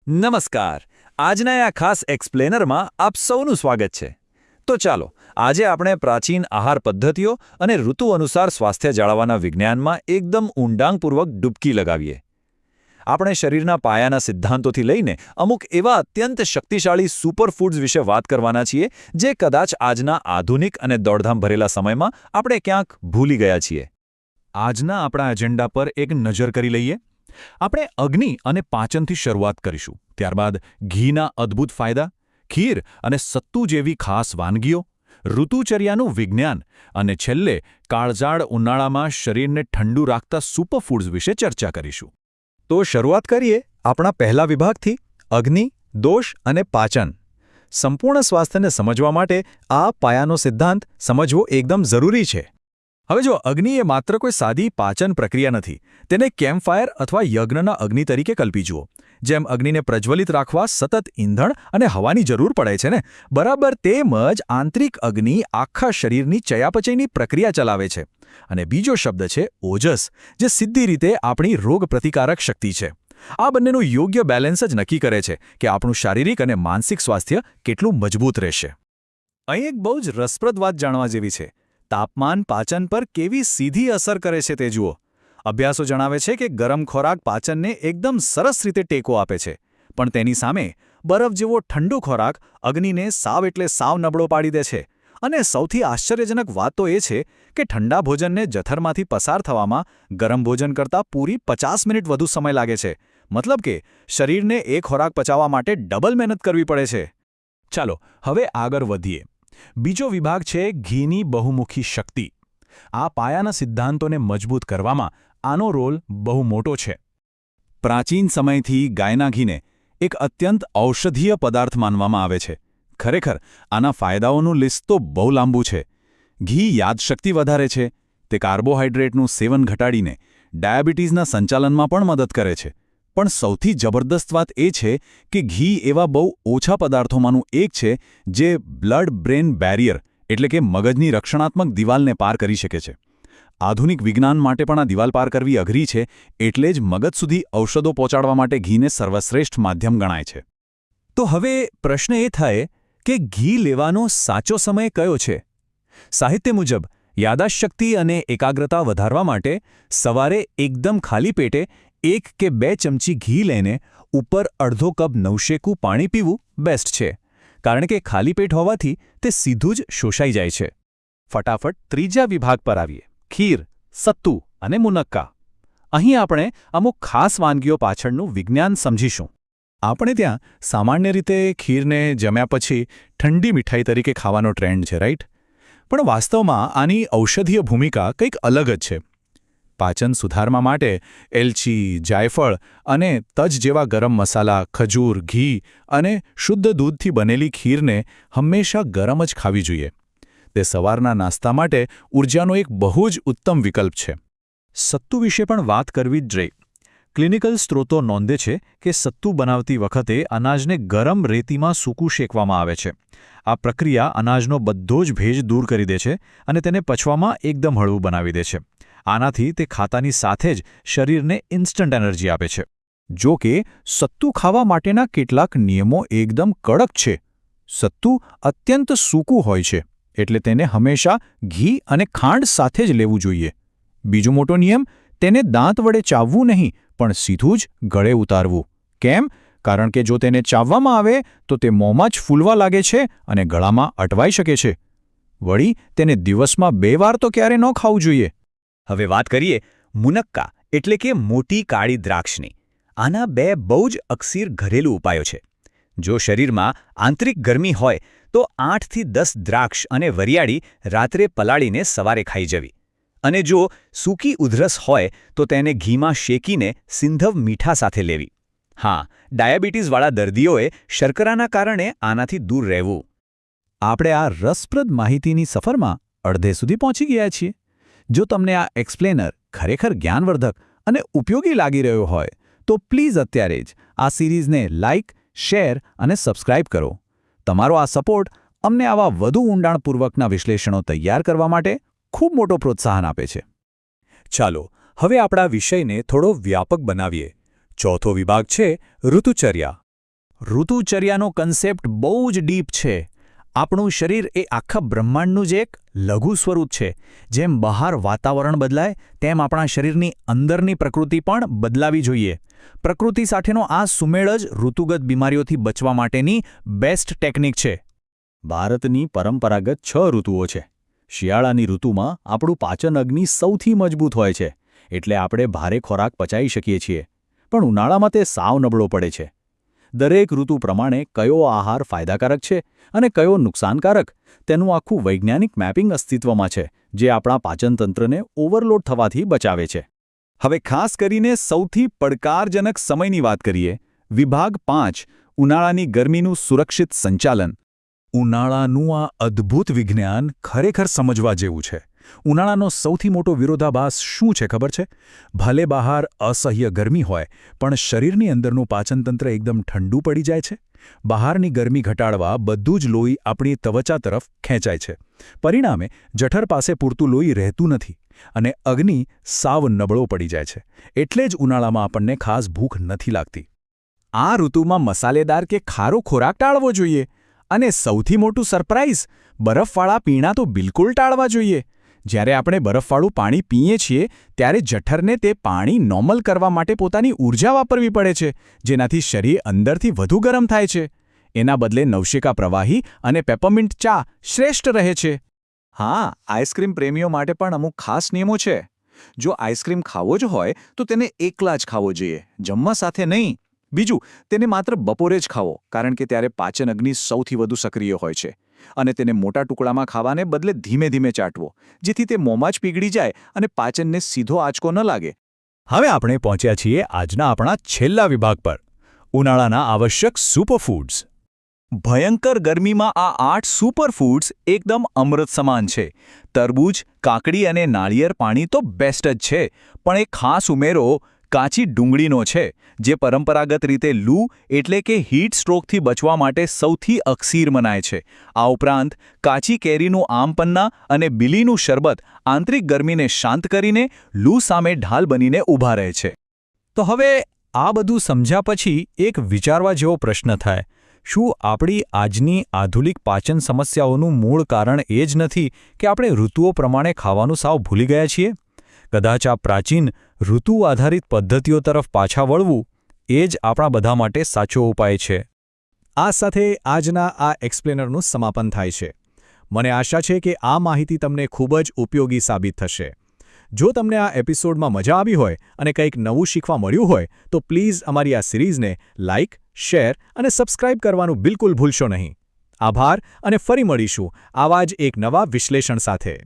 નમસ્કાર. આજના આ ખાસ એક્સપ્લેનરમાં આપ સૌનું સ્વાગત છે. તો ચાલો આજે આપણે પ્રાચીન આહાર પદ્ધતિઓ અને ઋતુ અનુસાર સ્વાસ્થ્ય જાળવવાના વિજ્ઞાનમાં એકદમ ઊંડાણપૂર્વક ડૂબકી લગાવીએ. આપણે શરીરના પાયાના સિદ્ધાંતોથી લઈને અમુક એવા અત્યંત શક્તિશાળી સુપરફૂડ્સ વિશે વાત કરવાના છીએ જે કદાચ આજના આધુનિક અને દોડધામ ભરેલા સમયમાં આપણે ક્યાંક ભૂલી ગયા છીએ. આજના આપણા એજન્ડા પર એક નજર કરી લઈએ. આપણે અગ્નિ અને પાચનથી શરૂઆત કરીશું, ત્યારબાદ ઘીના અદ્ભુત ફાયદા, ખીર અને સત્તુ જેવી ખાસ વાનગીઓ, ઋતુચર્યાનું વિજ્ઞાન અને છેલ્લે કાળઝાળ ઉનાળામાં શરીરને ઠંડુ રાખતા સુપરફૂડ્સ વિશે ચર્ચા કરીશું. તો શરૂઆત કરીએ આપણા પહેલા વિભાગથી, અગ્નિ, દોષ અને પાચન. સંપૂર્ણ સ્વાસ્થ્યને સમજવા માટે આ પાયાનો સિદ્ધાંત સમજવો એકદમ જરૂરી છે. હવે જો અગ્નિ એ માત્ર કોઈ સાદી પાચન પ્રક્રિયા નથી, તેને કેમ્પફાયર અથવા યજ્ઞના અગ્નિ તરીકે કલ્પી જુઓ. જેમ અગ્નિને પ્રજ્વલિત રાખવા સતત ઈંધણ અને હવાની જરૂર પડે છે ને, બરાબર તેમ જ આંતરિક અગ્નિ આખા શરીરની ચયાપચયની પ્રક્રિયા ચલાવે છે. અને બીજો શબ્દ છે ઓજસ, જે સીધી રીતે આપણી રોગપ્રતિકારક શક્તિ છે. આ બંનેનું યોગ્ય બેલેન્સ જ નક્કી કરે છે કે આપણું શારીરિક અને માનસિક સ્વાસ્થ્ય કેટલું મજબૂત રહેશે. અહીં એક બહુ જ રસપ્રદ વાત જાણવા જેવી છે. તાપમાન પાચન પર કેવી સીધી અસર કરે છે તે જુઓ. અભ્યાસો જણાવે છે કે ગરમ ખોરાક પાચનને એકદમ સરસ રીતે ટેકો આપે છે, પણ તેની સામે બરફ જેવો ઠંડો ખોરાક અગ્નિને સાવ એટલે સાવ નબળો પાડી દે છે. અને સૌથી આશ્ચર્યજનક વાત તો એ છે કે ઠંડા ભોજનને જઠરમાંથી પસાર થવામાં ગરમ ભોજન કરતાં પૂરી 50 મિનિટ વધુ સમય લાગે છે. મતલબ કે શરીરને એ ખોરાક પચાવવા માટે ડબલ મહેનત કરવી પડે છે. ચાલો હવે આગળ વધીએ. બીજો વિભાગ છે ઘીની બહુમુખી શક્તિ. આ પાયાના સિદ્ધાંતોને મજબૂત કરવામાં આનો રોલ બહુ મોટો છે. પ્રાચીન સમયથી ગાયના ઘીને એક અત્યંત ઔષધીય પદાર્થ માનવામાં આવે છે. ખરેખર આના ફાયદાઓનું લિસ્ટ તો બહુ લાંબુ છે. ઘી યાદશક્તિ વધારે છે, તે કાર્બોહાઈડ્રેટનું સેવન ઘટાડીને ડાયાબિટીસના સંચાલનમાં પણ મદદ કરે છે. પણ સૌથી જબરદસ્ત વાત એ છે કે ઘી એવા બહુ ઓછા પદાર્થોમાંનું એક છે જે બ્લડ બ્રેન બેરિયર એટલે કે મગજની રક્ષણાત્મક દિવાલને પાર કરી શકે છે. આધુનિક વિજ્ઞાન માટે પણ આ દિવાલ પાર કરવી અઘરી છે, એટલે જ મગજ સુધી ઔષધો પહોંચાડવા માટે ઘીને સર્વશ્રેષ્ઠ માધ્યમ ગણાય છે. તો હવે પ્રશ્ન એ થાય કે ઘી લેવાનો સાચો સમય કયો છે? સાહિત્ય મુજબ યાદાશક્તિ અને એકાગ્રતા વધારવા માટે સવારે એકદમ ખાલી પેટે 1 કે 2 ચમચી ઘી લઈને ઉપર અડધો કપ નવશેકું પાણી પીવું બેસ્ટ છે, કારણ કે ખાલી પેટ હોવાથી તે સીધું જ શોષાઈ જાય છે. ફટાફટ ત્રીજા વિભાગ પર આવીએ, ખીર, સત્તુ અને મુનક્કા. અહીં આપણે અમુક ખાસ વાનગીઓ પાછળનું વિજ્ઞાન સમજીશું. આપણે ત્યાં સામાન્ય રીતે ખીરને જમ્યા પછી ઠંડી મીઠાઈ તરીકે ખાવાનો ટ્રેન્ડ છે, રાઈટ? પણ વાસ્તવમાં આની ઔષધીય ભૂમિકા કંઈક અલગ જ છે. પાચન સુધારવા માટે એલચી, જાયફળ અને તજ જેવા ગરમ મસાલા, ખજૂર, ઘી અને શુદ્ધ દૂધથી બનેલી ખીરને હંમેશા ગરમ જ ખાવી જોઈએ. તે સવારના નાસ્તા માટે ઊર્જાનો એક બહુ જ ઉત્તમ વિકલ્પ છે. સત્તુ વિશે પણ વાત કરવી જ રહી. ક્લિનિકલ સ્ત્રોતો નોંધે છે કે સત્તુ બનાવતી વખતે અનાજને ગરમ રેતીમાં સૂકું શેકવામાં આવે છે. આ પ્રક્રિયા અનાજનો બધો જ ભેજ દૂર કરી દે છે અને તેને પચવામાં એકદમ હળવું બનાવી દે છે. આનાથી તે ખાતાની સાથે જ શરીરને ઇન્સ્ટન્ટ એનર્જી આપે છે. જો કે સત્તુ ખાવા માટેના કેટલાક નિયમો એકદમ કડક છે. સત્તુ અત્યંત સૂકું હોય છે, એટલે તેને હંમેશા ઘી અને ખાંડ સાથે જ લેવું જોઈએ. બીજો મોટો નિયમ, તેને દાંત વડે ચાવવું નહીં, પણ સીધું જ ગળે ઉતારવું. કેમ? કારણ કે જો તેને ચાવવામાં આવે તો તે મોંમાં જ ફૂલવા લાગે છે અને ગળામાં અટવાઈ શકે છે. વળી તેને દિવસમાં 2 વાર તો ક્યારે ન ખાવું જોઈએ. હવે વાત કરીએ મુનક્કા એટલે કે મોટી કાળી દ્રાક્ષની. આના 2 બહુ જ અકસીર ઘરેલું ઉપાયો છે. જો શરીરમાં આંતરિક ગરમી હોય તો 8 થી 10 દ્રાક્ષ અને વરિયાળી રાત્રે પલાળીને સવારે ખાઈ જવી. અને જો સૂકી ઉધરસ હોય તો તેને ઘીમાં શેકીને સિંધવ મીઠા સાથે લેવી. હા, ડાયાબિટીસવાળા દર્દીઓએ શર્કરાના કારણે આનાથી દૂર રહેવું. આપણે આ રસપ્રદ માહિતીની સફરમાં અડધે સુધી પહોંચી ગયા છીએ. જો તમને આ એક્સપ્લેનર ખરેખર જ્ઞાનવર્ધક અને ઉપયોગી લાગી રહ્યો હોય તો પ્લીઝ અત્યારે જ આ સિરીઝને લાઇક, શેર અને સબસ્ક્રાઇબ કરો. તમારો આ સપોર્ટ અમને આવા વધુ ઊંડાણપૂર્વકના વિશ્લેષણો તૈયાર કરવા માટે ખૂબ મોટો પ્રોત્સાહન આપે છે. ચાલો હવે આપણા વિષયને થોડો વ્યાપક બનાવીએ. ચોથો વિભાગ છે ઋતુચર્યા. ઋતુચર્યાનો કન્સેપ્ટ બહુ જ ડીપ છે. આપણું શરીર એ આખા બ્રહ્માંડનું જ એક લઘુ સ્વરૂપ છે. જેમ બહાર વાતાવરણ બદલાય તેમ આપણા શરીરની અંદરની પ્રકૃતિ પણ બદલાવી જોઈએ. પ્રકૃતિ સાથેનો આ સુમેળ જ ઋતુગત બીમારીઓથી બચવા માટેની બેસ્ટ ટેકનિક છે. ભારતની પરંપરાગત 6 ઋતુઓ છે. શિયાળાની ઋતુમાં આપણું પાચન અગ્નિ સૌથી મજબૂત હોય છે, એટલે આપણે ભારે ખોરાક પચાવી શકીએ છીએ. પણ ઉનાળામાં તે સાવ નબળો પડે છે. દરેક ઋતુ પ્રમાણે કયો આહાર ફાયદાકારક છે અને કયો નુકસાનકારક, તેનું આખું વૈજ્ઞાનિક મેપિંગ અસ્તિત્વમાં છે, જે આપણા પાચનતંત્રને ઓવરલોડ થવાથી બચાવે છે. હવે ખાસ કરીને સૌથી પડકારજનક સમયની વાત કરીએ. વિભાગ 5, ઉનાળાની ગરમીનું સુરક્ષિત સંચાલન. ઉનાળાનું આ અદ્ભુત વિજ્ઞાન ખરેખર સમજવા જેવું છે. ઉનાળાનો સૌથી મોટો વિરોધાભાસ શું છે ખબર છે? ભલે બહાર અસહ્ય ગરમી હોય, પણ શરીરની અંદરનું પાચનતંત્ર એકદમ ઠંડુ પડી જાય છે. બહારની ગરમી ઘટાડવા બધું જ લોહી આપણી ત્વચા તરફ ખેંચાય છે. પરિણામે જઠર પાસે પૂરતું લોહી રહેતું નથી અને અગ્નિ સાવ નબળો પડી જાય છે. એટલે જ ઉનાળામાં આપણને ખાસ ભૂખ નથી લાગતી. આ ઋતુમાં મસાલેદાર કે ખારો ખોરાક ટાળવો જોઈએ. અને સૌથી મોટું સરપ્રાઈઝ, બરફવાળા પીણા તો બિલકુલ ટાળવા જોઈએ. જ્યારે આપણે બરફવાળું પાણી પીએ છીએ ત્યારે જઠરને તે પાણી નોર્મલ કરવા માટે પોતાની ઊર્જા વાપરવી પડે છે, જેનાથી શરીર અંદરથી વધુ ગરમ થાય છે. એના બદલે નવશેકા પ્રવાહી અને પેપરમિન્ટ ચા શ્રેષ્ઠ રહે છે. હા, આઈસ્ક્રીમ પ્રેમીઓ માટે પણ અમુક ખાસ નિયમો છે. જો આઈસ્ક્રીમ ખાવો જ હોય તો તેને એકલા જ ખાવો જોઈએ, જમવા સાથે નહીં. બીજું, તેને માત્ર બપોરે જ ખાવો, કારણ કે ત્યારે પાચન અગ્નિ સૌથી વધુ સક્રિય હોય છે. અને તેને મોટા ટુકડામાં ખાવાને બદલે ધીમે ધીમે ચાટવો, જેથી તે મોંમાં જ પીગળી જાય અને પાચનને સીધો આંચકો ન લાગે. હવે આપણે પહોંચ્યા છીએ આજના આપણા છેલ્લા વિભાગ પર, ઉનાળાના આવશ્યક સુપરફૂડ્સ. ભયંકર ગરમીમાં આ 8 સુપરફૂડ્સ એકદમ અમૃત સમાન છે. તરબૂચ, કાકડી અને નાળિયેર પાણી તો બેસ્ટ જ છે, પણ એક ખાસ ઉમેરો કાચી ડુંગળીનો છે, જે પરંપરાગત રીતે લૂ એટલે કે હીટ સ્ટ્રોકથી બચવા માટે સૌથી અકસીર મનાય છે. આ ઉપરાંત કાચી કેરીનું આમપન્ના અને બીલીનું શરબત આંતરિક ગરમીને શાંત કરીને લૂ સામે ઢાલ બનીને ઊભા રહે છે. તો હવે આ બધું સમજ્યા પછી એક વિચારવા જેવો પ્રશ્ન થાય, શું આપણી આજની આધુનિક પાચન સમસ્યાઓનું મૂળ કારણ એ જ નથી કે આપણે ઋતુઓ પ્રમાણે ખાવાનું સાવ ભૂલી ગયા છીએ? કદાચ આ પ્રાચીન ઋતુ આધારિત પદ્ધતિઓ તરફ પાછા વળવું એ જ આપણા બધા માટે સાચો ઉપાય છે. આ સાથે આજના આ એક્સપ્લેનરનું સમાપન થાય છે. મને આશા છે કે આ માહિતી તમને ખૂબ જ ઉપયોગી સાબિત થશે. જો તમને આ એપિસોડમાં મજા આવી હોય અને કંઈક નવું શીખવા મળ્યું હોય તો પ્લીઝ અમારી આ સિરીઝને લાઇક, શેર અને સબસ્ક્રાઇબ કરવાનું બિલકુલ ભૂલશો નહીં. આભાર અને ફરી મળીશું આવા જ એક નવા વિશ્લેષણ સાથે.